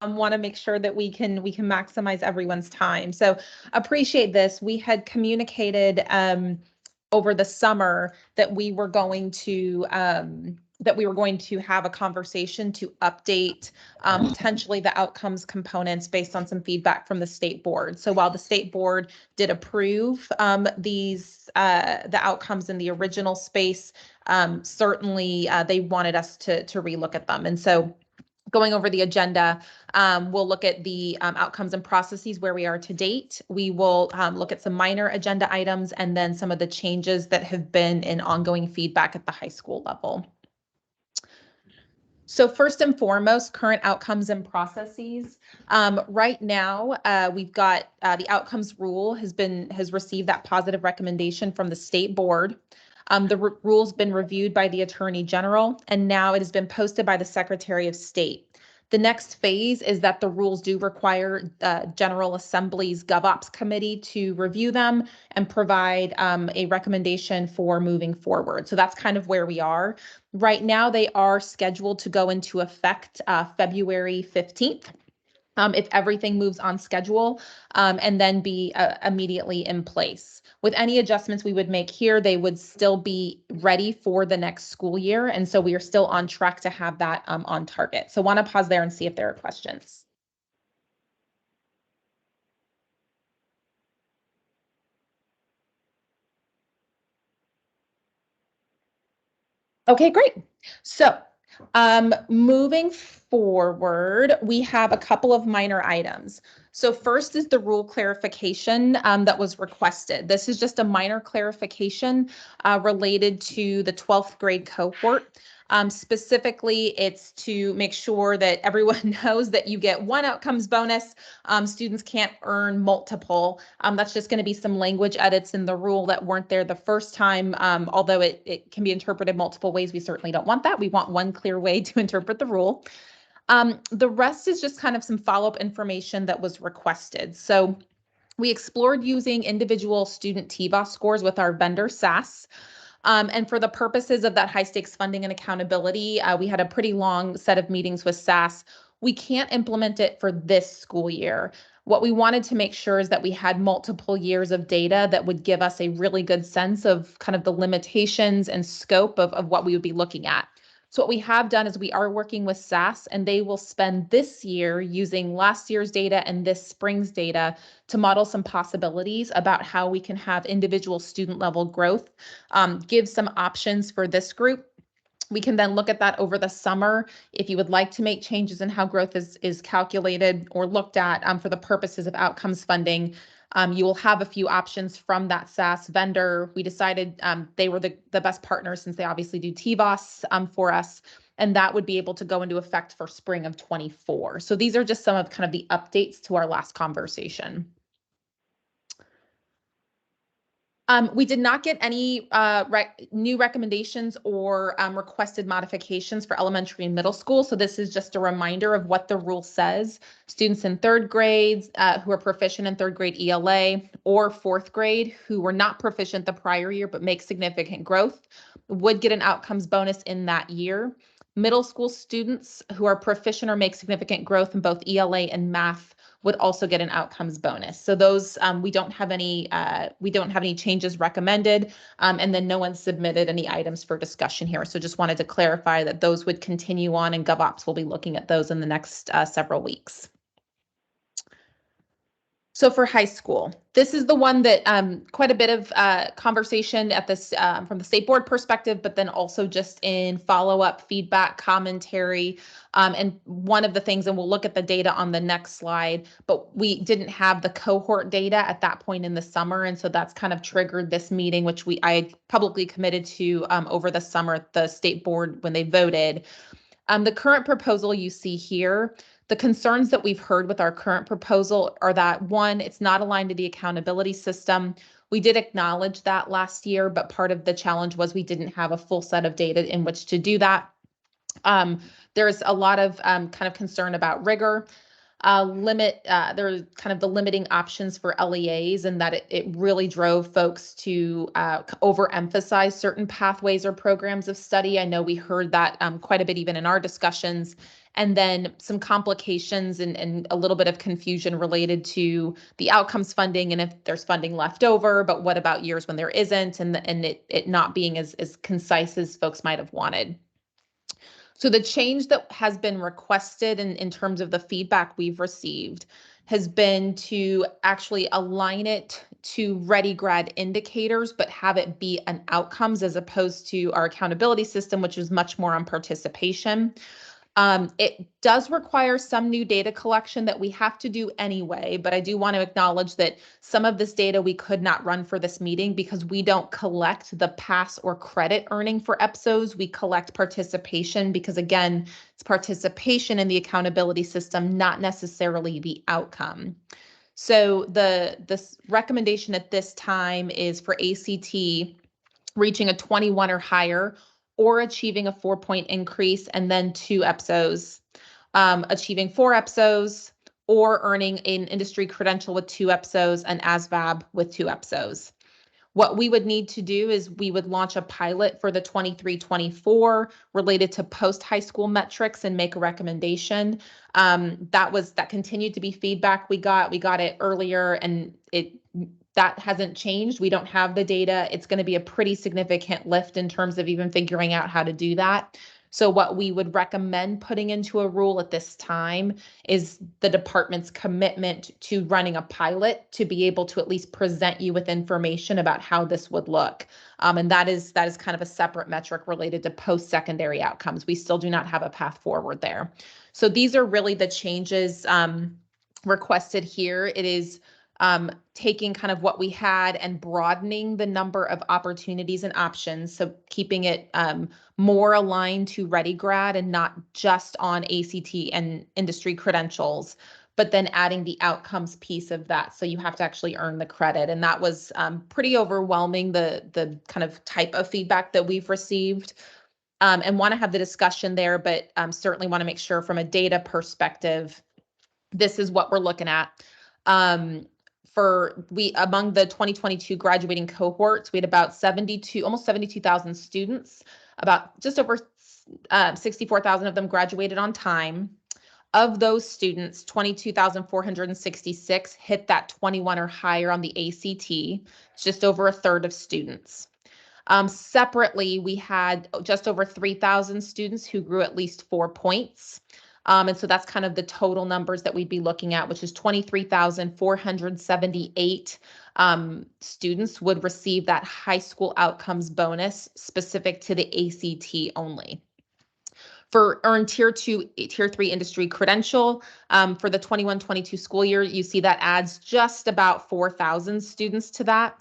want to make sure that we can maximize everyone's time. So appreciate this. We had communicated over the summer that we were going to have a conversation to update potentially the outcomes components based on some feedback from the state board. So while the state board did approve the outcomes in the original space, certainly they wanted us to relook at them. And so going over the agenda, we'll look at the outcomes and processes where we are to date. We will look at some minor agenda items and then some of the changes that have been in ongoing feedback at the high school level. So first and foremost, current outcomes and processes. Right now, we've got the outcomes rule has received that positive recommendation from the state board. The rule's been reviewed by the Attorney General, and now it has been posted by the Secretary of State. The next phase is that the rules do require General Assembly's GovOps committee to review them and provide a recommendation for moving forward. So that's kind of where we are. Right now, they are scheduled to go into effect February 15th. If everything moves on schedule, and then be immediately in place. With any adjustments we would make here, they would still be ready for the next school year. And so we are still on track to have that on target. So want to pause there and see if there are questions. Okay, great. So moving forward, we have a couple of minor items. So first is the rule clarification that was requested. This is just a minor clarification related to the 12th grade cohort. Specifically, it's to make sure that everyone knows that you get one outcomes bonus. Students can't earn multiple. That's just going to be some language edits in the rule that weren't there the first time. Although it can be interpreted multiple ways, we certainly don't want that. We want one clear way to interpret the rule. The rest is just kind of some follow-up information that was requested. So we explored using individual student TISA scores with our vendor SAS. And for the purposes of that high stakes funding and accountability, we had a pretty long set of meetings with SAS. We can't implement it for this school year. What we wanted to make sure is that we had multiple years of data that would give us a really good sense of kind of the limitations and scope of what we would be looking at. So what we have done is we are working with SAS, and they will spend this year using last year's data and this spring's data to model some possibilities about how we can have individual student level growth, give some options for this group. We can then look at that over the summer. If you would like to make changes in how growth is calculated or looked at for the purposes of outcomes funding, you will have a few options from that SAS vendor. We decided they were the best partners since they obviously do TVOS for us, and that would be able to go into effect for spring of 24. So these are just some of kind of the updates to our last conversation. We did not get any new recommendations or requested modifications for elementary and middle school. So this is just a reminder of what the rule says. Students in third grades who are proficient in third grade ELA or fourth grade who were not proficient the prior year but make significant growth would get an outcomes bonus in that year. Middle school students who are proficient or make significant growth in both ELA and math would also get an outcomes bonus. So those we don't have any changes recommended, and then no one submitted any items for discussion here. So just wanted to clarify that those would continue on, and GovOps will be looking at those in the next several weeks. So for high school, this is the one that quite a bit of conversation at this from the state board perspective, but then also just in follow-up feedback, commentary. And one of the things, and we'll look at the data on the next slide, but we didn't have the cohort data at that point in the summer. And so that's kind of triggered this meeting, which I publicly committed to over the summer at the state board when they voted. The current proposal you see here, the concerns that we've heard with our current proposal are that, one, it's not aligned to the accountability system. We did acknowledge that last year, but part of the challenge was we didn't have a full set of data in which to do that. There's a lot of kind of concern about rigor. There's kind of the limiting options for LEAs, and that it really drove folks to overemphasize certain pathways or programs of study. I know we heard that quite a bit even in our discussions. and then some complications and a little bit of confusion related to the outcomes funding and if there's funding left over, but what about years when there isn't, and it not being as concise as folks might have wanted. So the change that has been requested in terms of the feedback we've received has been to actually align it to Ready Grad indicators, but have it be an outcomes as opposed to our accountability system, which is much more on participation. It does require some new data collection that we have to do anyway, but I do want to acknowledge that some of this data we could not run for this meeting because we don't collect the pass or credit earning for EPSOs. We collect participation because, again, it's participation in the accountability system, not necessarily the outcome. So this recommendation at this time is for ACT reaching a 21 or higher, or achieving a 4-point increase, and then 2 EPSOs, achieving 4 EPSOs, or earning an industry credential with 2 EPSOs, and ASVAB with 2 EPSOs. What we would need to do is we would launch a pilot for the 23-24 related to post-high school metrics and make a recommendation. That continued to be feedback we got. We got it earlier, and that hasn't changed. We don't have the data. It's going to be a pretty significant lift in terms of even figuring out how to do that. So what we would recommend putting into a rule at this time is the department's commitment to running a pilot to be able to at least present you with information about how this would look. And that is kind of a separate metric related to post-secondary outcomes. We still do not have a path forward there. So these are really the changes requested here. It is taking kind of what we had and broadening the number of opportunities and options. So keeping it more aligned to Ready Grad and not just on ACT and industry credentials, but then adding the outcomes piece of that. So you have to actually earn the credit. And that was pretty overwhelming, the kind of type of feedback that we've received. And want to have the discussion there, but certainly want to make sure from a data perspective, this is what we're looking at. Among the 2022 graduating cohorts, we had about almost 72,000 students. About just over 64,000 of them graduated on time. Of those students, 22,466 hit that 21 or higher on the ACT. It's just over a third of students. Separately, we had just over 3,000 students who grew at least 4 points. And so that's kind of the total numbers that we'd be looking at, which is 23,478 students would receive that high school outcomes bonus specific to the ACT only. For earned Tier 3 industry credential, for the 21-22 school year, you see that adds just about 4,000 students to that.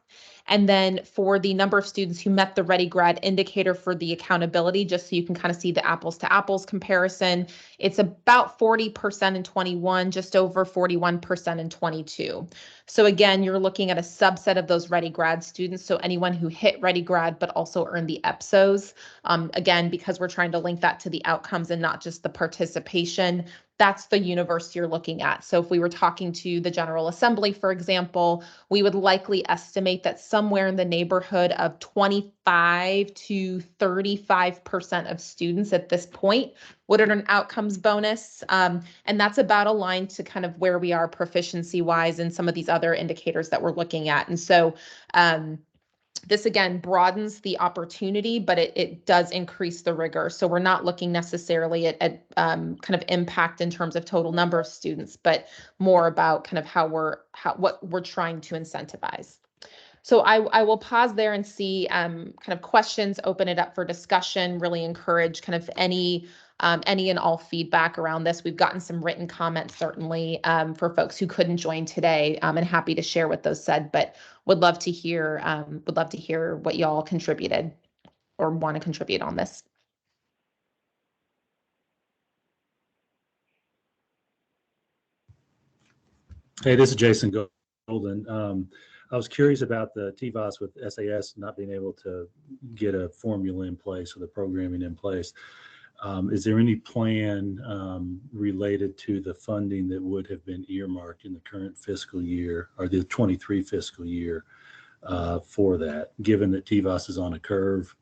And then for the number of students who met the Ready Grad indicator for the accountability, just so you can kind of see the apples to apples comparison, it's about 40% in 21, just over 41% in 22. So again, you're looking at a subset of those Ready Grad students. So anyone who hit Ready Grad, but also earned the EPSOs, again, because we're trying to link that to the outcomes and not just the participation, that's the universe you're looking at. So if we were talking to the General Assembly, for example, we would likely estimate that somewhere in the neighborhood of 25 to 35% of students at this point would earn an outcomes bonus. And that's about aligned to kind of where we are proficiency wise and some of these other indicators that we're looking at. And so this again broadens the opportunity, but it does increase the rigor. So we're not looking necessarily at kind of impact in terms of total number of students, but more about kind of what we're trying to incentivize. So I will pause there and see kind of questions, open it up for discussion, really encourage kind of any and all feedback around this. We've gotten some written comments certainly for folks who couldn't join today, and happy to share what those said, but would love to hear what y'all contributed or want to contribute on this. Hey, this is Jason Golden. I was curious about the TVOS with SAS not being able to get a formula in place or the programming in place. Is there any plan related to the funding that would have been earmarked in the current fiscal year or the 23 fiscal year for that, given that TVOS is on a curve,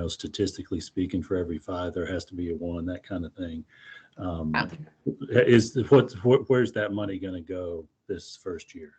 statistically speaking, for every 5, there has to be a 1, that kind of thing. Wow. Where's that money going to go this first year?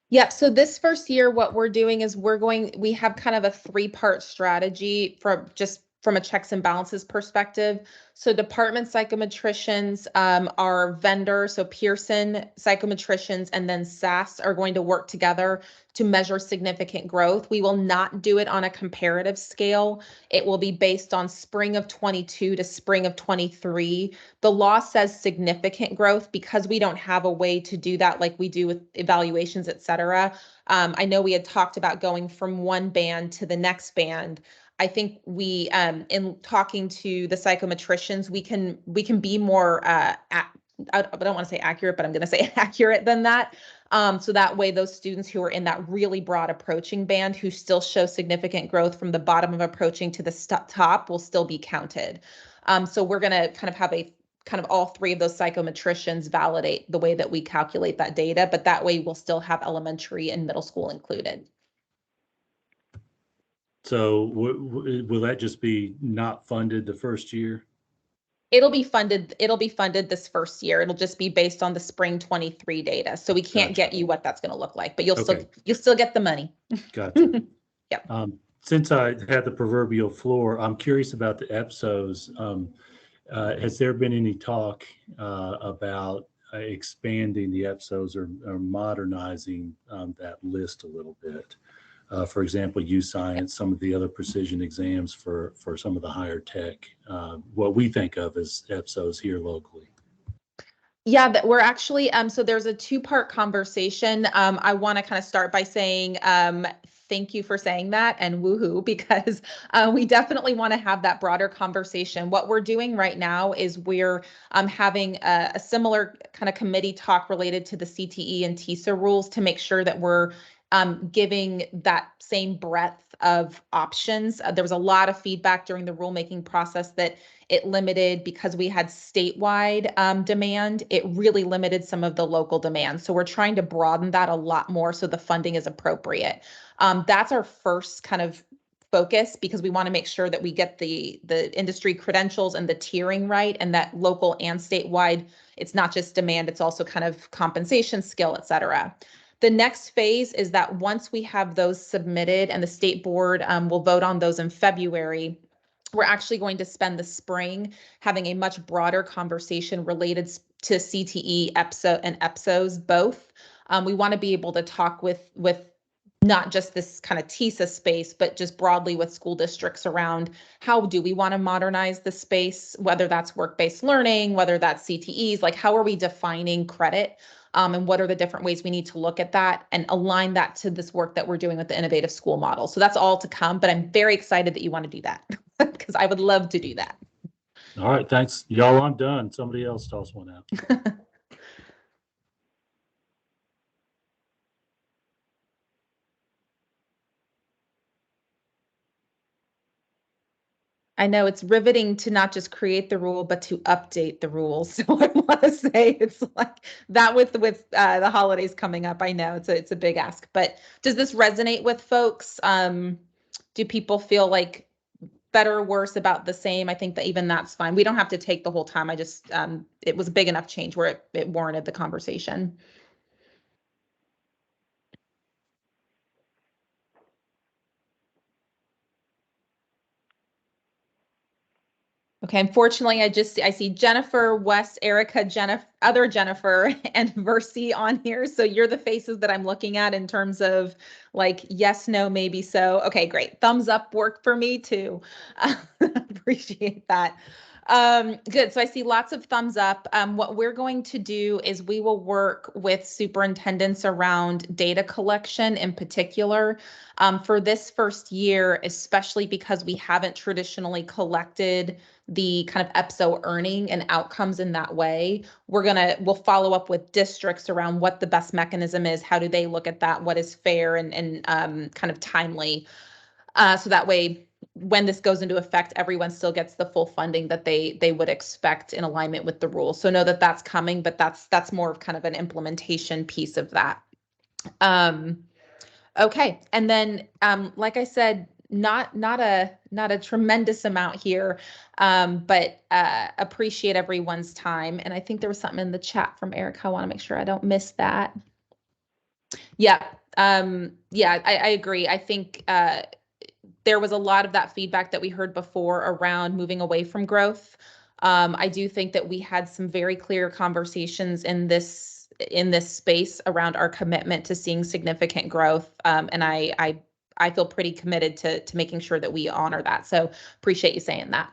Yeah, so this first year, what we're doing is we have kind of a 3-part strategy from a checks and balances perspective. So department psychometricians, our vendor, so Pearson psychometricians, and then SAS are going to work together to measure significant growth. We will not do it on a comparative scale. It will be based on spring of 22 to spring of 23. The law says significant growth because we don't have a way to do that like we do with evaluations, et cetera. I know we had talked about going from one band to the next band. I think we, in talking to the psychometricians, we can be more, I don't want to say accurate, but I'm going to say accurate than that. So that way, those students who are in that really broad approaching band who still show significant growth from the bottom of approaching to the top will still be counted. So we're going to kind of have all 3 of those psychometricians validate the way that we calculate that data, but that way we'll still have elementary and middle school included. So will that just be not funded the first year? It'll be funded this first year. It'll just be based on the spring 23 data. So we can't get you what that's going to look like, but you'll still get the money. Gotcha. Yep. Since I had the proverbial floor, I'm curious about the EPSOs. Has there been any talk about expanding the EPSOs or modernizing that list a little bit? For example, science, some of the other precision exams for some of the higher tech, what we think of as EPSOs here locally. Yeah, that we're actually, so there's a 2-part conversation. I want to kind of start by saying, thank you for saying that and woohoo, because we definitely want to have that broader conversation. What we're doing right now is we're having a similar kind of committee talk related to the CTE and TISA rules to make sure that we're giving that same breadth of options. There was a lot of feedback during the rulemaking process that it limited, because we had statewide demand, it really limited some of the local demand. So we're trying to broaden that a lot more so the funding is appropriate. That's our first kind of focus, because we want to make sure that we get the industry credentials and the tiering right, and that local and statewide, it's not just demand, it's also kind of compensation, skill, et cetera. The next phase is that once we have those submitted and the state board will vote on those in February, we're actually going to spend the spring having a much broader conversation related to CTE, EPSO, and EPSOs both. We want to be able to talk with not just this kind of TISA space, but just broadly with school districts around how do we want to modernize the space, whether that's work-based learning, whether that's CTEs, like how are we defining credit? And what are the different ways we need to look at that and align that to this work that we're doing with the innovative school model. So that's all to come, but I'm very excited that you want to do that because I would love to do that. All right, thanks. Y'all, I'm done. Somebody else toss one out. I know it's riveting to not just create the rule, but to update the rules. So I want to say it's like that with the holidays coming up. I know it's a big ask, but does this resonate with folks? Do people feel like better or worse, about the same? I think that even that's fine. We don't have to take the whole time. I just it was a big enough change where it warranted the conversation. Okay, unfortunately, I see Jennifer, Wes, Erica, other Jennifer, and Versi on here. So you're the faces that I'm looking at in terms of like yes, no, maybe so. Okay, great. Thumbs up work for me too. Appreciate that. Good. So I see lots of thumbs up. What we're going to do is we will work with superintendents around data collection in particular. For this first year, especially because we haven't traditionally collected the kind of EPSO earning and outcomes in that way, we'll follow up with districts around what the best mechanism is, how do they look at that, what is fair and kind of timely. So that way, when this goes into effect, everyone still gets the full funding that they would expect in alignment with the rules. So know that that's coming, but that's more of kind of an implementation piece of that. Okay, and then like I said, not a tremendous amount here, but appreciate everyone's time. And I think there was something in the chat from Erica. I want to make sure I don't miss that. Yeah, I agree. I think there was a lot of that feedback that we heard before around moving away from growth. I do think that we had some very clear conversations in this space around our commitment to seeing significant growth, and I feel pretty committed to making sure that we honor that. So appreciate you saying that.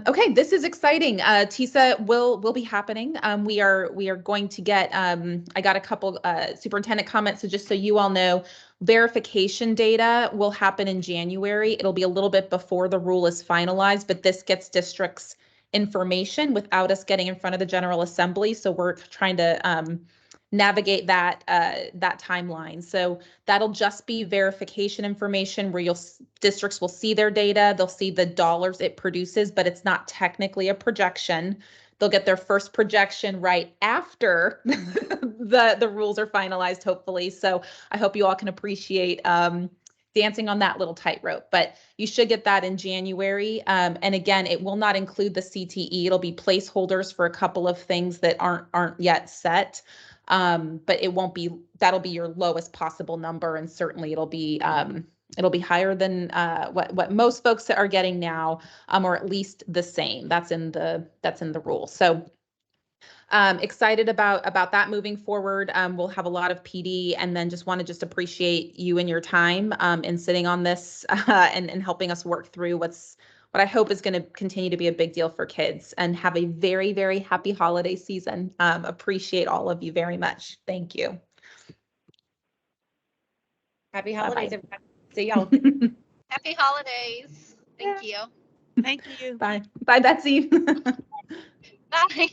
Okay, this is exciting. TISA will be happening. We are going to get, I got a couple superintendent comments. So just so you all know, verification data will happen in January. It'll be a little bit before the rule is finalized, but this gets districts information without us getting in front of the General Assembly. So we're trying to navigate that timeline. So that'll just be verification information where districts will see their data, they'll see the dollars it produces, but it's not technically a projection. They'll get their first projection right after the rules are finalized, hopefully. So I hope you all can appreciate dancing on that little tightrope, but you should get that in January. And again, it will not include the CTE. It'll be placeholders for a couple of things that aren't yet set. But it won't be, that'll be your lowest possible number. And certainly it'll be higher than what most folks are getting now, or at least the same. That's in the rule. So excited about that moving forward. We'll have a lot of PD, and then just want to appreciate you and your time in sitting on this and helping us work through what I hope is going to continue to be a big deal for kids, and have a very, very happy holiday season. Appreciate all of you very much. Thank you. Happy holidays. Bye-bye. See y'all. Happy holidays. Thank you. Thank you. Bye. Bye, Betsy. Bye.